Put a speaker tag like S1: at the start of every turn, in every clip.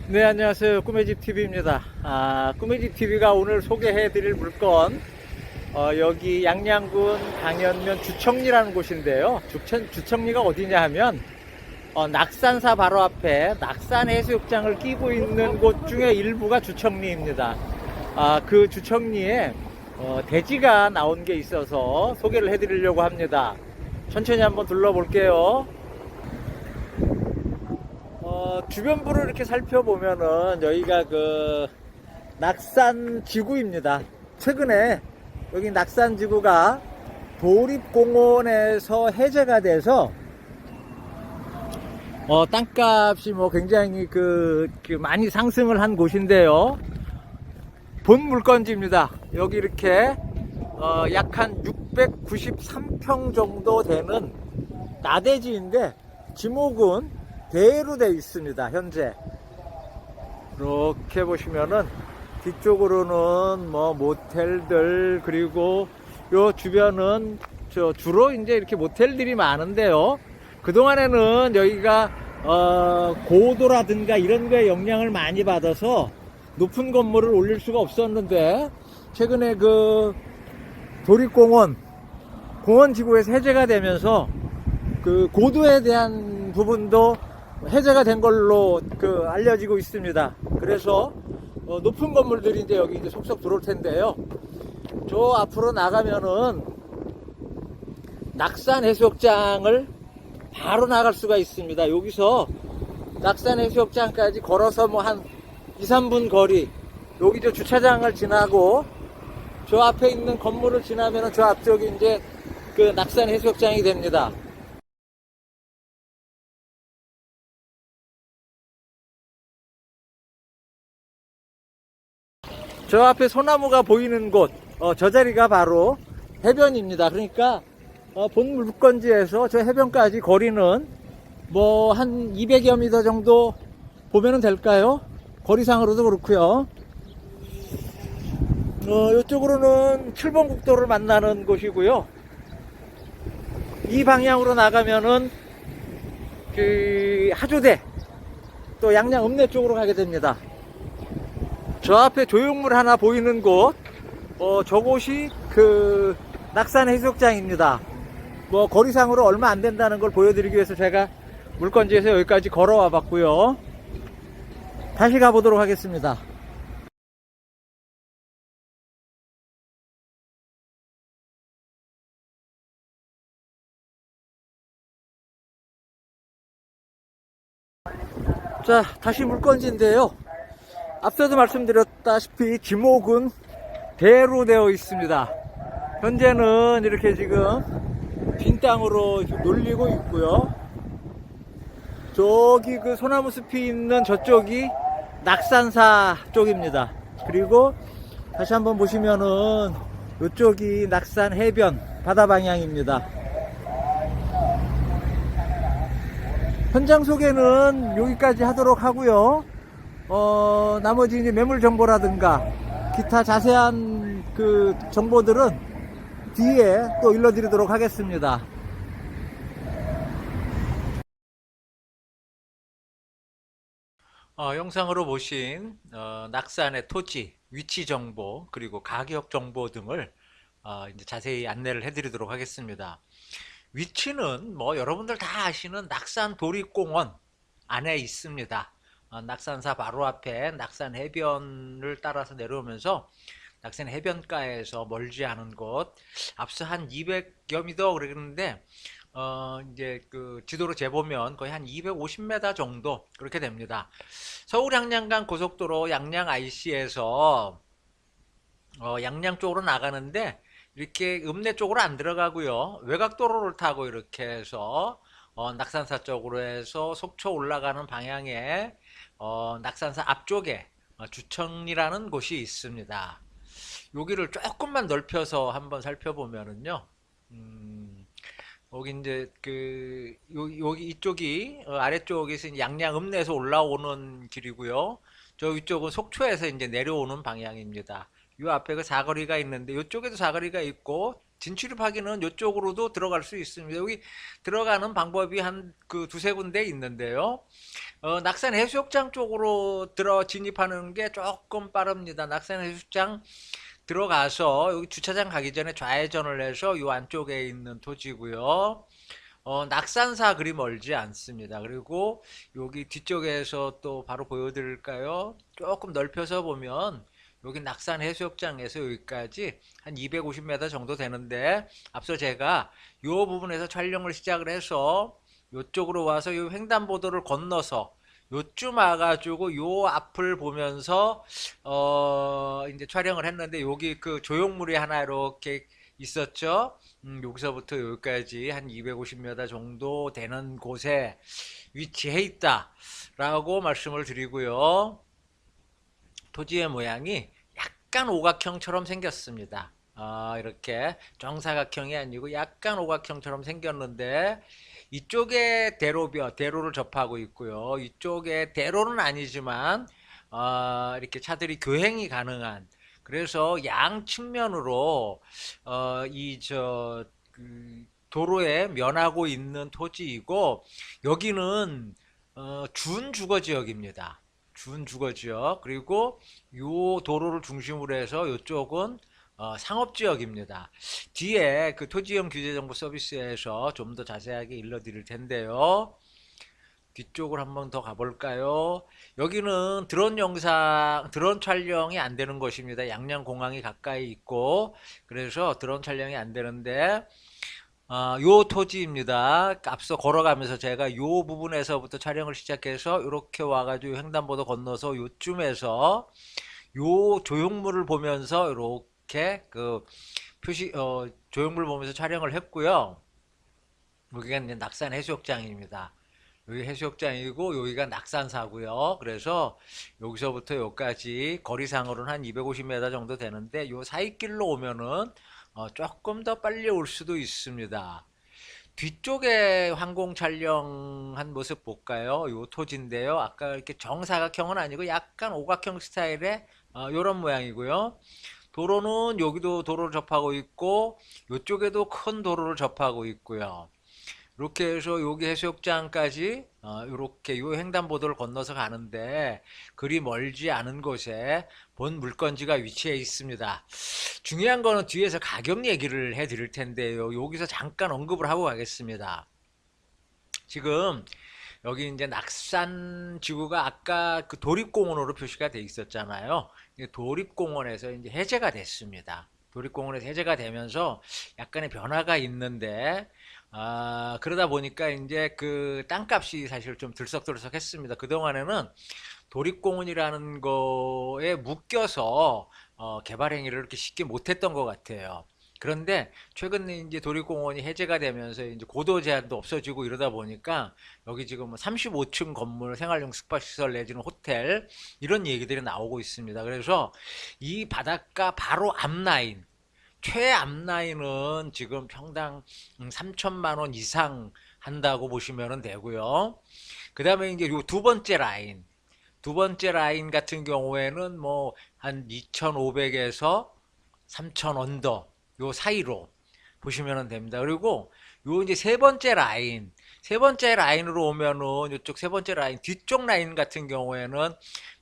S1: 네, 안녕하세요. 꿈의집 TV입니다. 꿈의집 TV가 오늘 소개해 드릴 물건, 여기 양양군 강연면 주청리라는 곳인데요. 주청리가 어디냐 하면, 낙산사 바로 앞에 낙산해수욕장을 끼고 있는 곳 중에 일부가 주청리입니다. 그 주청리에, 대지가 나온 게 있어서 소개를 해 드리려고 합니다. 천천히 한번 둘러볼게요. 주변부를 이렇게 살펴보면은 여기가 그 낙산지구입니다. 최근에 여기 낙산지구가 도립공원에서 해제가 돼서 땅값이 뭐 굉장히 많이 상승을 한 곳인데요. 본 물건지입니다. 여기 이렇게 약 한 693평 정도 되는 나대지인데 지목은 대로 되어 있습니다. 현재 이렇게 보시면은 뒤쪽으로는 뭐 모텔들, 그리고 요 주변은 주로 이제 이렇게 모텔들이 많은데요. 그동안에는 여기가 고도라든가 이런 거에 영향을 많이 받아서 높은 건물을 올릴 수가 없었는데, 최근에 그 도립공원 공원지구에서 해제가 되면서 그 고도에 대한 부분도 해제가 된 걸로 알려지고 있습니다. 그래서 높은 건물들이 이제 여기 이제 속속 들어올 텐데요. 저 앞으로 나가면은 낙산해수욕장을 바로 나갈 수가 있습니다. 여기서 낙산해수욕장까지 걸어서 뭐 한 2, 3분 거리, 여기 저 주차장을 지나고 저 앞에 있는 건물을 지나면은 저 앞쪽이 이제 그 낙산해수욕장이 됩니다. 저 앞에 소나무가 보이는 곳, 저 자리가 바로 해변입니다. 그러니까 본 물건지에서 저 해변까지 거리는 뭐 한 200여 미터 정도 보면은 될까요? 거리상으로도 그렇고요. 이쪽으로는 7번 국도를 만나는 곳이고요. 이 방향으로 나가면은 그 하조대, 또 양양 읍내 쪽으로 가게 됩니다. 저 앞에 조형물 하나 보이는 곳, 저곳이 그 낙산해수욕장입니다. 뭐 거리상으로 얼마 안 된다는 걸 보여드리기 위해서 제가 물건지에서 여기까지 걸어와 봤고요. 다시 가보도록 하겠습니다. 자, 다시 물건지인데요. 앞서도 말씀드렸다시피 지목은 대로 되어 있습니다. 현재는 이렇게 지금 빈 땅으로 놀리고 있고요. 저기 그 소나무 숲이 있는 저쪽이 낙산사 쪽입니다. 그리고 다시 한번 보시면은 이쪽이 낙산 해변 바다 방향입니다. 현장 소개는 여기까지 하도록 하고요. 나머지 이제 매물 정보라든가 기타 자세한 그 정보들은 뒤에 또 일러드리도록 하겠습니다. 영상으로 보신 낙산의 토지, 위치 정보, 그리고 가격 정보 등을 이제 자세히 안내를 해드리도록 하겠습니다. 위치는 뭐 여러분들 다 아시는 낙산 도립공원 안에 있습니다. 낙산사 바로 앞에 낙산 해변을 따라서 내려오면서 낙산 해변가에서 멀지 않은 곳, 앞서 한 200여 미터 그랬는데 이제 그 지도로 재보면 거의 한 250m 정도 그렇게 됩니다. 서울 양양간 고속도로 양양 IC에서 양양 쪽으로 나가는데 이렇게 읍내 쪽으로 안 들어가고요. 외곽도로를 타고 이렇게 해서 낙산사 쪽으로 해서 속초 올라가는 방향에 낙산사 앞쪽에 주청리라는 곳이 있습니다. 여기를 조금만 넓혀서 한번 살펴보면은요. 여기 이제 여기 이쪽이 아래쪽에서 이제 양양 읍내에서 올라오는 길이고요. 저 위쪽은 속초에서 이제 내려오는 방향입니다. 요 앞에 그 사거리가 있는데 이쪽에도 사거리가 있고 진출입하기는 이쪽으로도 들어갈 수 있습니다. 여기 들어가는 방법이 한 그 두세 군데 있는데요. 낙산 해수욕장 쪽으로 진입하는 게 조금 빠릅니다. 낙산 해수욕장 들어가서 여기 주차장 가기 전에 좌회전을 해서 이 안쪽에 있는 토지고요. 낙산사 그리 멀지 않습니다. 그리고 여기 뒤쪽에서 또 바로 보여드릴까요? 조금 넓혀서 보면 여기 낙산 해수욕장에서 여기까지 한 250m 정도 되는데, 앞서 제가 이 부분에서 촬영을 시작을 해서 이쪽으로 와서 이 횡단보도를 건너서 요쯤 와가지고 요 앞을 보면서 이제 촬영을 했는데, 여기 그 조형물이 하나 이렇게 있었죠. 여기서부터 여기까지 한 250m 정도 되는 곳에 위치해 있다라고 말씀을 드리고요. 토지의 모양이 약간 오각형처럼 생겼습니다. 이렇게 정사각형이 아니고 약간 오각형처럼 생겼는데, 이쪽에 대로를 접하고 있고요. 이쪽에 대로는 아니지만 이렇게 차들이 교행이 가능한, 그래서 양 측면으로 도로에 면하고 있는 토지이고, 여기는 준주거 지역입니다. 준주거 지역. 그리고 요 도로를 중심으로 해서 이쪽은 상업지역입니다. 뒤에 그 토지형 규제정보 서비스에서 좀 더 자세하게 일러드릴 텐데요. 뒤쪽으로 한번 더 가볼까요? 여기는 드론 촬영이 안 되는 곳입니다. 양양공항이 가까이 있고, 그래서 드론 촬영이 안 되는데, 요 토지입니다. 앞서 걸어가면서 제가 요 부분에서부터 촬영을 시작해서 이렇게 와가지고 횡단보도 건너서 요쯤에서 요 조형물을 보면서 이렇게 그 조형물 보면서 촬영을 했고요. 여기가 이제 낙산 해수욕장입니다. 여기 해수욕장이고 여기가 낙산사고요. 그래서 여기서부터 여기까지 거리상으로는 한 250m 정도 되는데, 요 사이길로 오면은 조금 더 빨리 올 수도 있습니다. 뒤쪽에 항공 촬영한 모습 볼까요? 요 토지인데요. 아까 이렇게 정사각형은 아니고 약간 오각형 스타일의 요런 모양이고요. 도로는 여기도 도로를 접하고 있고, 이쪽에도 큰 도로를 접하고 있고요. 이렇게 해서 여기 해수욕장까지 이렇게 요 횡단보도를 건너서 가는데, 그리 멀지 않은 곳에 본 물건지가 위치해 있습니다. 중요한 거는 뒤에서 가격 얘기를 해 드릴 텐데요. 여기서 잠깐 언급을 하고 가겠습니다. 지금 여기 이제 낙산 지구가 아까 그 도립공원으로 표시가 돼 있었잖아요. 도립공원에서 이제 해제가 됐습니다. 도립공원에서 해제가 되면서 약간의 변화가 있는데, 그러다 보니까 이제 그 땅값이 사실 좀 들썩들썩했습니다. 그동안에는 도립공원이라는 거에 묶여서 개발 행위를 이렇게 쉽게 못했던 것 같아요. 그런데 최근에 이제 도립공원이 해제가 되면서 이제 고도 제한도 없어지고 이러다 보니까 여기 지금 35층 건물 생활용 숙박시설 내지는 호텔, 이런 얘기들이 나오고 있습니다. 그래서 이 바닷가 바로 앞라인, 최앞라인은 지금 평당 3천만 원 이상 한다고 보시면 되고요. 그 다음에 이제 요 두 번째 라인 같은 경우에는 뭐 한 2,500에서 3,000 언더 요 사이로 보시면 됩니다. 그리고 요 이제 세 번째 라인으로 오면은 이쪽 세 번째 라인 뒤쪽 라인 같은 경우에는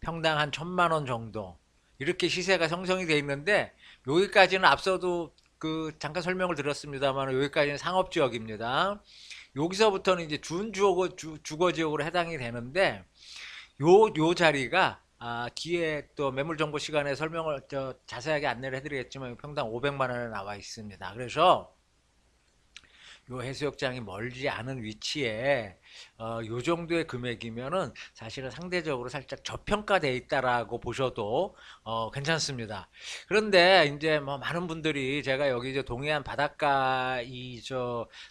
S1: 평당 한 1,000만 원 정도 이렇게 시세가 형성이 되어 있는데, 여기까지는 앞서도 그 잠깐 설명을 드렸습니다만 여기까지는 상업지역입니다. 여기서부터는 이제 주거지역으로 해당이 되는데, 요 자리가 뒤에 또 매물정보 시간에 설명을 자세하게 안내를 해드리겠지만 평당 500만 원에 나와 있습니다. 그래서 요 해수욕장이 멀지 않은 위치에 요 정도의 금액이면은 사실은 상대적으로 살짝 저평가되어 있다라고 보셔도 괜찮습니다. 그런데 이제 뭐 많은 분들이 제가 여기 이제 동해안 바닷가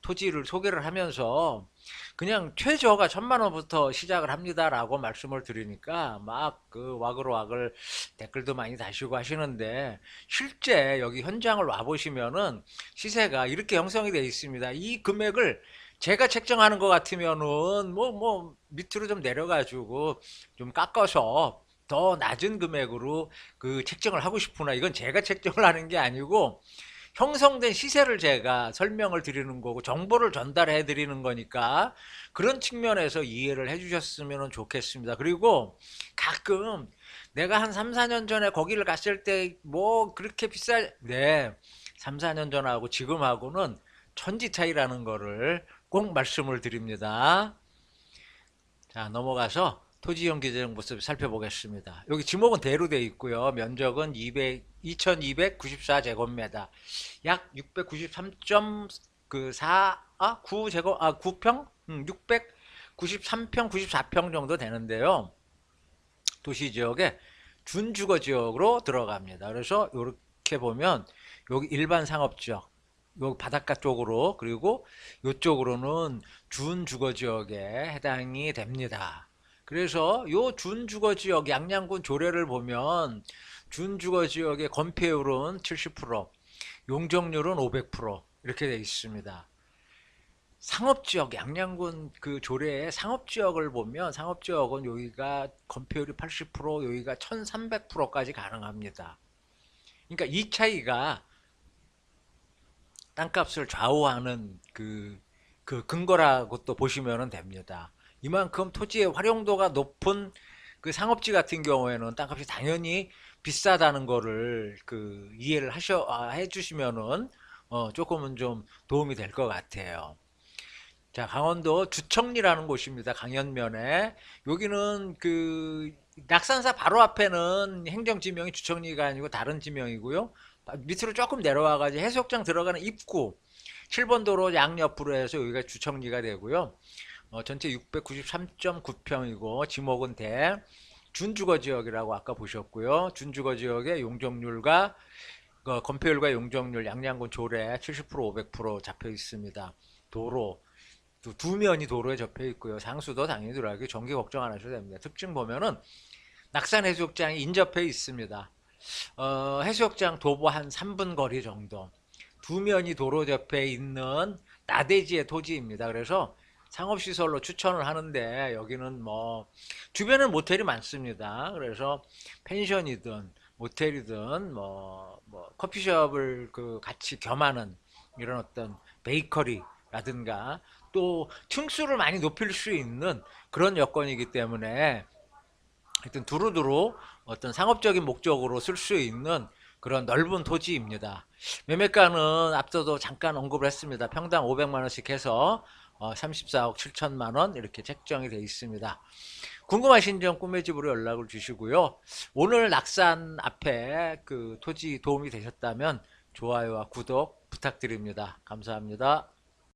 S1: 토지를 소개를 하면서 그냥 최저가 1,000만 원부터 시작을 합니다라고 말씀을 드리니까 막 그 와글와글 댓글도 많이 다시고 하시는데, 실제 여기 현장을 와 보시면은 시세가 이렇게 형성이 되어 있습니다. 이 금액을 제가 책정하는 것 같으면은 뭐 밑으로 좀 내려가지고 좀 깎아서 더 낮은 금액으로 그 책정을 하고 싶으나, 이건 제가 책정을 하는 게 아니고 형성된 시세를 제가 설명을 드리는 거고 정보를 전달해 드리는 거니까 그런 측면에서 이해를 해 주셨으면 좋겠습니다. 그리고 가끔 내가 한 3, 4년 전에 거기를 갔을 때 뭐 그렇게 네. 3, 4년 전하고 지금하고는 천지 차이라는 거를 꼭 말씀을 드립니다. 자, 넘어가서 토지이용 규제정 모습 살펴보겠습니다. 여기 지목은 대로 되어 있고요. 면적은 2294제곱미터. 약 693.4, 9제곱, 9평? 693평, 94평 정도 되는데요. 도시지역에 준주거지역으로 들어갑니다. 그래서 이렇게 보면 여기 일반 상업지역, 여기 바닷가 쪽으로, 그리고 이쪽으로는 준주거지역에 해당이 됩니다. 그래서 요 준주거지역 양양군 조례를 보면 준주거지역의 건폐율은 70%, 용적률은 500% 이렇게 되어 있습니다. 상업지역 양양군 그 조례의 상업지역을 보면 상업지역은 여기가 건폐율이 80%, 여기가 1300%까지 가능합니다. 그러니까 이 차이가 땅값을 좌우하는 그 근거라고 또 보시면 됩니다. 이만큼 토지의 활용도가 높은 그 상업지 같은 경우에는 땅값이 당연히 비싸다는 거를 그 이해를 해주시면은 조금은 좀 도움이 될 것 같아요. 자, 강원도 주청리라는 곳입니다. 강연면에. 여기는 그 낙산사 바로 앞에는 행정지명이 주청리가 아니고 다른 지명이고요. 밑으로 조금 내려와가지고 해수욕장 들어가는 입구 7번 도로 양옆으로 해서 여기가 주청리가 되고요. 전체 693.9평이고 지목은 대 준주거지역이라고 아까 보셨고요. 준주거지역의 용적률과 건폐율과 용적률 양양군 조례 70% 500% 잡혀 있습니다. 도로 두 면이 도로에 접해 있고요. 상수도 당연히 들어가고 전기 걱정 안 하셔도 됩니다. 특징 보면은 낙산 해수욕장이 인접해 있습니다. 해수욕장 도보 한 3분 거리 정도. 두 면이 도로 옆에 있는 나대지의 토지입니다. 그래서 상업시설로 추천을 하는데 여기는 뭐 주변은 모텔이 많습니다. 그래서 펜션이든 모텔이든 뭐 커피숍을 그 같이 겸하는 이런 어떤 베이커리라든가 또 층수를 많이 높일 수 있는 그런 여건이기 때문에 하여튼 두루두루 어떤 상업적인 목적으로 쓸 수 있는 그런 넓은 토지입니다. 매매가는 앞서도 잠깐 언급을 했습니다. 평당 500만 원씩 해서 34억 7천만 원 이렇게 책정이 되어 있습니다. 궁금하신 점 꿈의 집으로 연락을 주시고요. 오늘 낙산 앞에 그 토지 도움이 되셨다면 좋아요와 구독 부탁드립니다. 감사합니다.